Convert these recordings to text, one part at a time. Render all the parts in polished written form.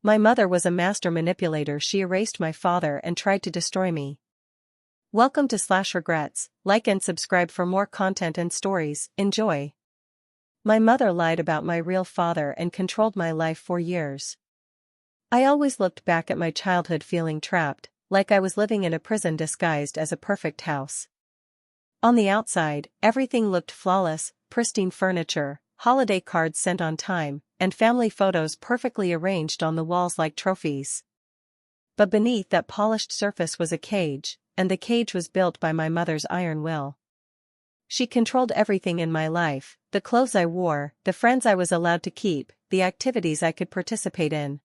My mother was a master manipulator. She erased my father and tried to destroy me. Welcome to /regrets. Like and subscribe for more content and stories. Enjoy. My mother lied about my real father and controlled my life for years. I always looked back at my childhood feeling trapped, like I was living in a prison disguised as a perfect house. On the outside, everything looked flawless: pristine furniture, holiday cards sent on time, and family photos perfectly arranged on the walls like trophies. But beneath that polished surface was a cage, and the cage was built by my mother's iron will. She controlled everything in my life: the clothes I wore, the friends I was allowed to keep, the activities I could participate in.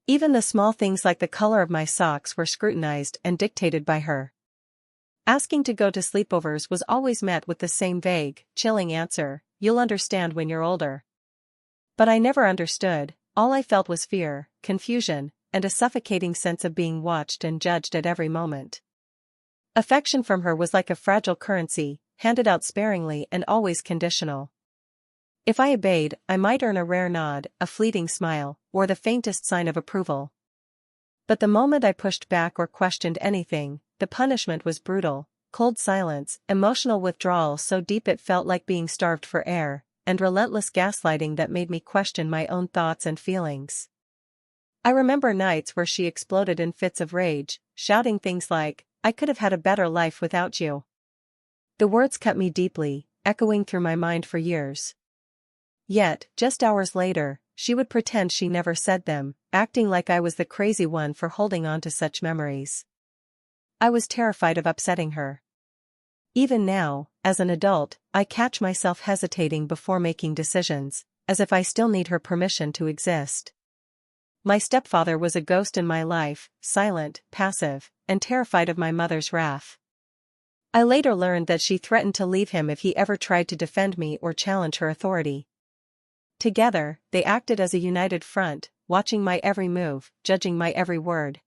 Even the small things like the color of my socks were scrutinized and dictated by her. Asking to go to sleepovers was always met with the same vague, chilling answer: "You'll understand when you're older." But I never understood. All I felt was fear, confusion, and a suffocating sense of being watched and judged at every moment. Affection from her was like a fragile currency, handed out sparingly and always conditional. If I obeyed, I might earn a rare nod, a fleeting smile, or the faintest sign of approval. But the moment I pushed back or questioned anything, the punishment was brutal: cold silence, emotional withdrawal so deep it felt like being starved for air, and relentless gaslighting that made me question my own thoughts and feelings. I remember nights where she exploded in fits of rage, shouting things like, "I could have had a better life without you." The words cut me deeply, echoing through my mind for years. Yet, just hours later, she would pretend she never said them, acting like I was the crazy one for holding on to such memories. I was terrified of upsetting her. Even now, as an adult, I catch myself hesitating before making decisions, as if I still need her permission to exist. My stepfather was a ghost in my life, silent, passive, and terrified of my mother's wrath. I later learned that she threatened to leave him if he ever tried to defend me or challenge her authority. Together, they acted as a united front, watching my every move, judging my every word.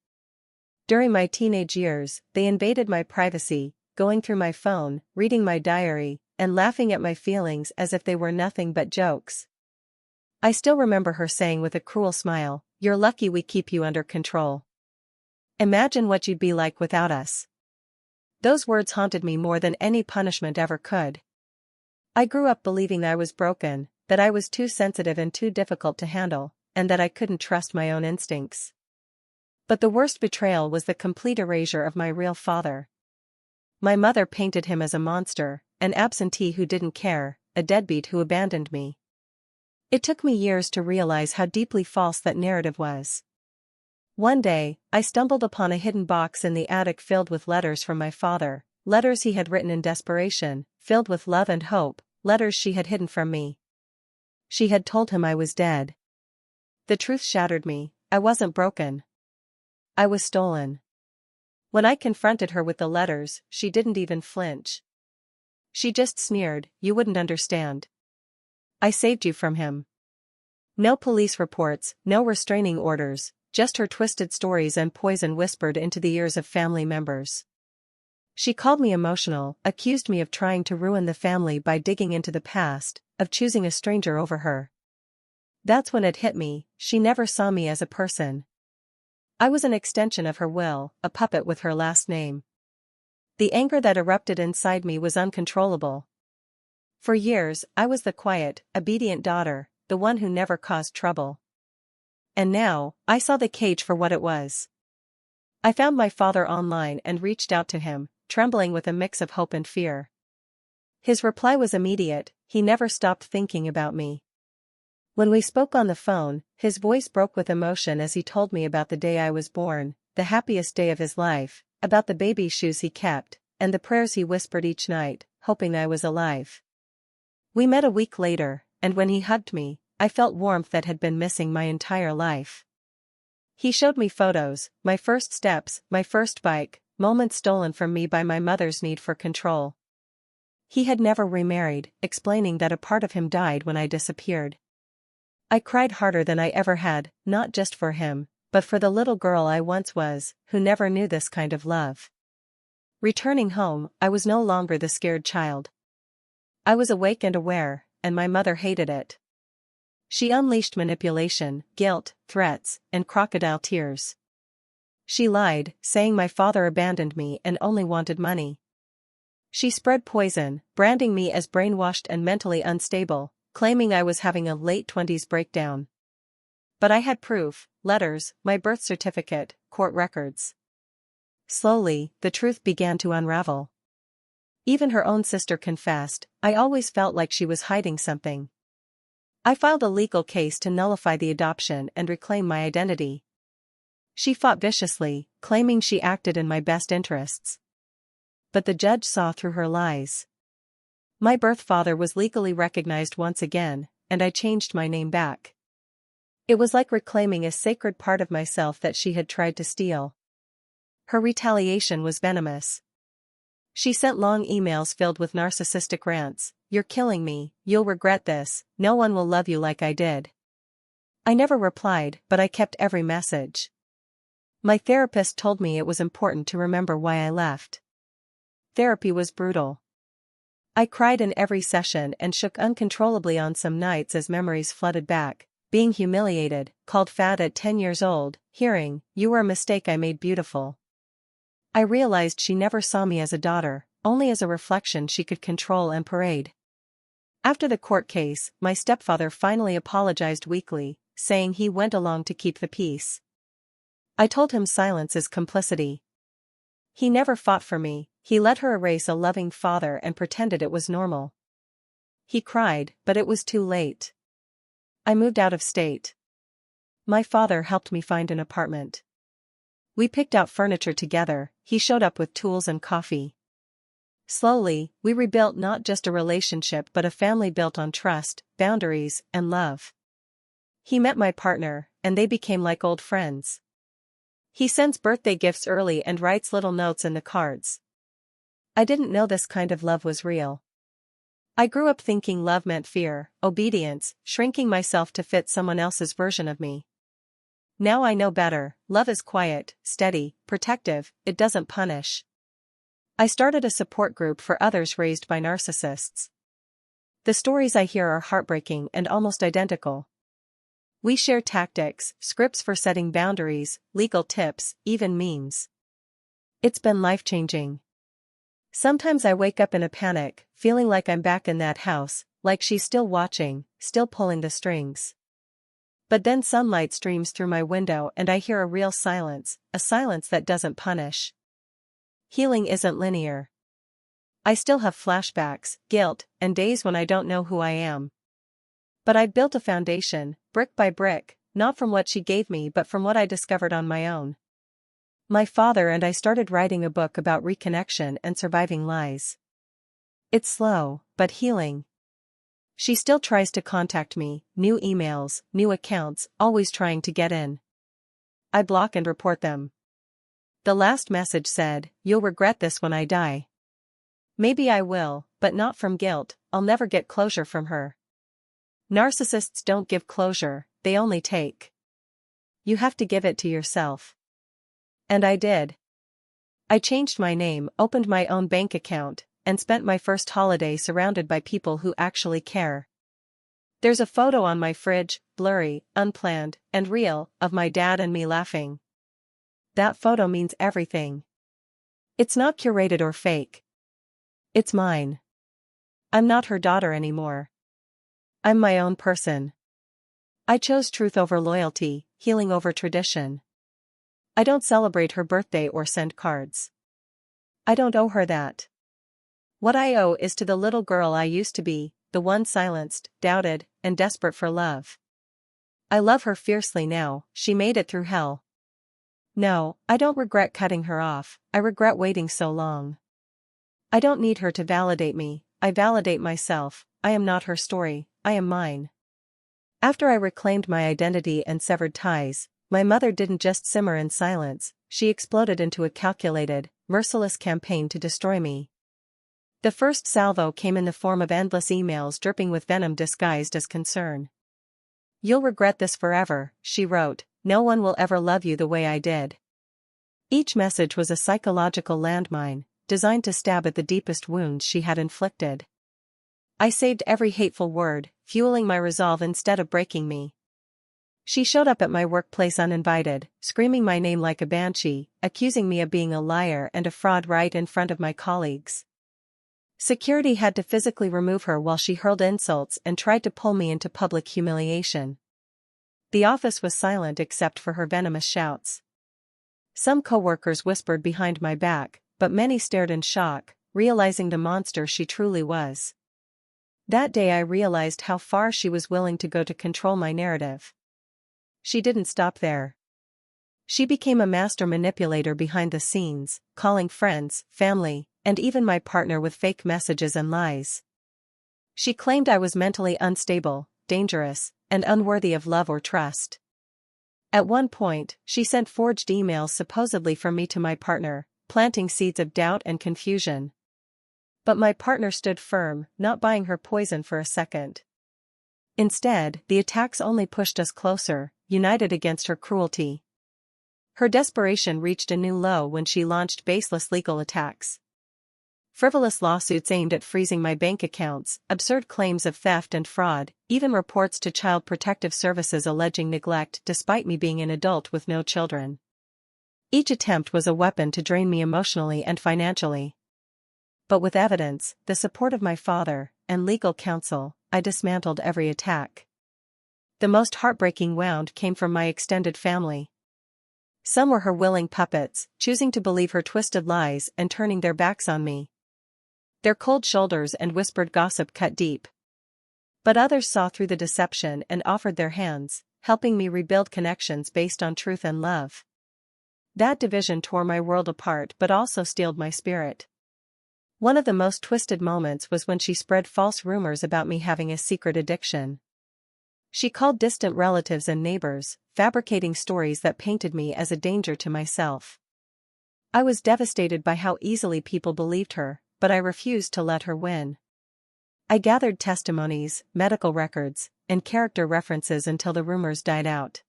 During my teenage years, they invaded my privacy, going through my phone, reading my diary, and laughing at my feelings as if they were nothing but jokes. I still remember her saying with a cruel smile, "You're lucky we keep you under control. Imagine what you'd be like without us." Those words haunted me more than any punishment ever could. I grew up believing I was broken, that I was too sensitive and too difficult to handle, and that I couldn't trust my own instincts. But the worst betrayal was the complete erasure of my real father. My mother painted him as a monster, an absentee who didn't care, a deadbeat who abandoned me. It took me years to realize how deeply false that narrative was. One day, I stumbled upon a hidden box in the attic filled with letters from my father, letters he had written in desperation, filled with love and hope, letters she had hidden from me. She had told him I was dead. The truth shattered me. I wasn't broken. I was stolen. When I confronted her with the letters, she didn't even flinch. She just sneered, "You wouldn't understand. I saved you from him." No police reports, no restraining orders, just her twisted stories and poison whispered into the ears of family members. She called me emotional, accused me of trying to ruin the family by digging into the past, of choosing a stranger over her. That's when it hit me: she never saw me as a person. I was an extension of her will, a puppet with her last name. The anger that erupted inside me was uncontrollable. For years, I was the quiet, obedient daughter, the one who never caused trouble. And now, I saw the cage for what it was. I found my father online and reached out to him, trembling with a mix of hope and fear. His reply was immediate: he never stopped thinking about me. When we spoke on the phone, his voice broke with emotion as he told me about the day I was born, the happiest day of his life, about the baby shoes he kept, and the prayers he whispered each night, hoping I was alive. We met a week later, and when he hugged me, I felt warmth that had been missing my entire life. He showed me photos, my first steps, my first bike, moments stolen from me by my mother's need for control. He had never remarried, explaining that a part of him died when I disappeared. I cried harder than I ever had, not just for him, but for the little girl I once was, who never knew this kind of love. Returning home, I was no longer the scared child. I was awake and aware, and my mother hated it. She unleashed manipulation, guilt, threats, and crocodile tears. She lied, saying my father abandoned me and only wanted money. She spread poison, branding me as brainwashed and mentally unstable, claiming I was having a late-20s breakdown. But I had proof: letters, my birth certificate, court records. Slowly, the truth began to unravel. Even her own sister confessed. I always felt like she was hiding something. I filed a legal case to nullify the adoption and reclaim my identity. She fought viciously, claiming she acted in my best interests. But the judge saw through her lies. My birth father was legally recognized once again, and I changed my name back. It was like reclaiming a sacred part of myself that she had tried to steal. Her retaliation was venomous. She sent long emails filled with narcissistic rants. "You're killing me, you'll regret this, no one will love you like I did." I never replied, but I kept every message. My therapist told me it was important to remember why I left. Therapy was brutal. I cried in every session and shook uncontrollably on some nights as memories flooded back. Being humiliated, called fat at 10 years old, hearing, "You were a mistake I made beautiful." I realized she never saw me as a daughter, only as a reflection she could control and parade. After the court case, my stepfather finally apologized weakly, saying he went along to keep the peace. I told him silence is complicity. He never fought for me. He let her erase a loving father and pretended it was normal. He cried, but it was too late. I moved out of state. My father helped me find an apartment. We picked out furniture together. He showed up with tools and coffee. Slowly, we rebuilt not just a relationship but a family built on trust, boundaries, and love. He met my partner, and they became like old friends. He sends birthday gifts early and writes little notes in the cards. I didn't know this kind of love was real. I grew up thinking love meant fear, obedience, shrinking myself to fit someone else's version of me. Now I know better. Love is quiet, steady, protective, it doesn't punish. I started a support group for others raised by narcissists. The stories I hear are heartbreaking and almost identical. We share tactics, scripts for setting boundaries, legal tips, even memes. It's been life-changing. Sometimes I wake up in a panic, feeling like I'm back in that house, like she's still watching, still pulling the strings. But then sunlight streams through my window and I hear a real silence, a silence that doesn't punish. Healing isn't linear. I still have flashbacks, guilt, and days when I don't know who I am. But I've built a foundation, brick by brick, not from what she gave me but from what I discovered on my own. My father and I started writing a book about reconnection and surviving lies. It's slow, but healing. She still tries to contact me, new emails, new accounts, always trying to get in. I block and report them. The last message said, "You'll regret this when I die." Maybe I will, but not from guilt. I'll never get closure from her. Narcissists don't give closure, they only take. You have to give it to yourself. And I did. I changed my name, opened my own bank account, and spent my first holiday surrounded by people who actually care. There's a photo on my fridge, blurry, unplanned, and real, of my dad and me laughing. That photo means everything. It's not curated or fake. It's mine. I'm not her daughter anymore. I'm my own person. I chose truth over loyalty, healing over tradition. I don't celebrate her birthday or send cards. I don't owe her that. What I owe is to the little girl I used to be, the one silenced, doubted, and desperate for love. I love her fiercely now. She made it through hell. No, I don't regret cutting her off, I regret waiting so long. I don't need her to validate me, I validate myself. I am not her story, I am mine. After I reclaimed my identity and severed ties, my mother didn't just simmer in silence, she exploded into a calculated, merciless campaign to destroy me. The first salvo came in the form of endless emails dripping with venom disguised as concern. "You'll regret this forever," she wrote, "no one will ever love you the way I did." Each message was a psychological landmine, designed to stab at the deepest wounds she had inflicted. I saved every hateful word, fueling my resolve instead of breaking me. She showed up at my workplace uninvited, screaming my name like a banshee, accusing me of being a liar and a fraud right in front of my colleagues. Security had to physically remove her while she hurled insults and tried to pull me into public humiliation. The office was silent except for her venomous shouts. Some coworkers whispered behind my back, but many stared in shock, realizing the monster she truly was. That day I realized how far she was willing to go to control my narrative. She didn't stop there. She became a master manipulator behind the scenes, calling friends, family, and even my partner with fake messages and lies. She claimed I was mentally unstable, dangerous, and unworthy of love or trust. At one point, she sent forged emails supposedly from me to my partner, planting seeds of doubt and confusion. But my partner stood firm, not buying her poison for a second. Instead, the attacks only pushed us closer, united against her cruelty. Her desperation reached a new low when she launched baseless legal attacks. Frivolous lawsuits aimed at freezing my bank accounts, absurd claims of theft and fraud, even reports to Child Protective Services alleging neglect despite me being an adult with no children. Each attempt was a weapon to drain me emotionally and financially. But with evidence, the support of my father, and legal counsel, I dismantled every attack. The most heartbreaking wound came from my extended family. Some were her willing puppets, choosing to believe her twisted lies and turning their backs on me. Their cold shoulders and whispered gossip cut deep. But others saw through the deception and offered their hands, helping me rebuild connections based on truth and love. That division tore my world apart but also steeled my spirit. One of the most twisted moments was when she spread false rumors about me having a secret addiction. She called distant relatives and neighbors, fabricating stories that painted me as a danger to myself. I was devastated by how easily people believed her, but I refused to let her win. I gathered testimonies, medical records, and character references until the rumors died out.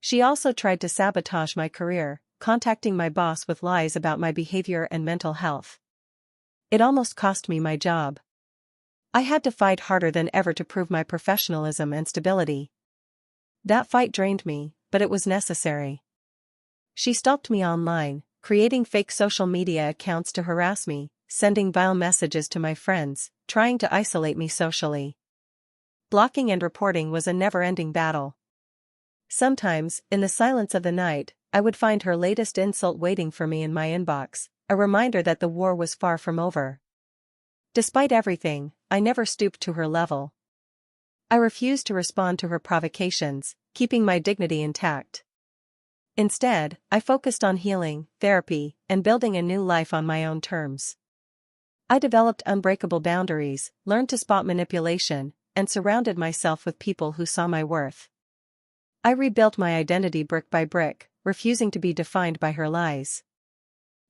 She also tried to sabotage my career, contacting my boss with lies about my behavior and mental health. It almost cost me my job. I had to fight harder than ever to prove my professionalism and stability. That fight drained me, but it was necessary. She stalked me online, creating fake social media accounts to harass me, sending vile messages to my friends, trying to isolate me socially. Blocking and reporting was a never-ending battle. Sometimes, in the silence of the night, I would find her latest insult waiting for me in my inbox, a reminder that the war was far from over. Despite everything, I never stooped to her level. I refused to respond to her provocations, keeping my dignity intact. Instead, I focused on healing, therapy, and building a new life on my own terms. I developed unbreakable boundaries, learned to spot manipulation, and surrounded myself with people who saw my worth. I rebuilt my identity brick by brick, refusing to be defined by her lies.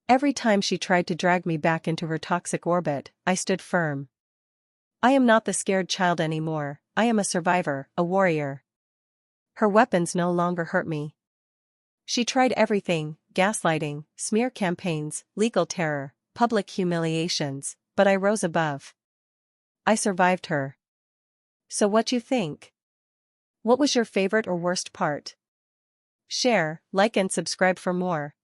Every time she tried to drag me back into her toxic orbit, I stood firm. I am not the scared child anymore, I am a survivor, a warrior. Her weapons no longer hurt me. She tried everything: gaslighting, smear campaigns, legal terror, public humiliations, but I rose above. I survived her. So what you think? What was your favorite or worst part? Share, like and subscribe for more.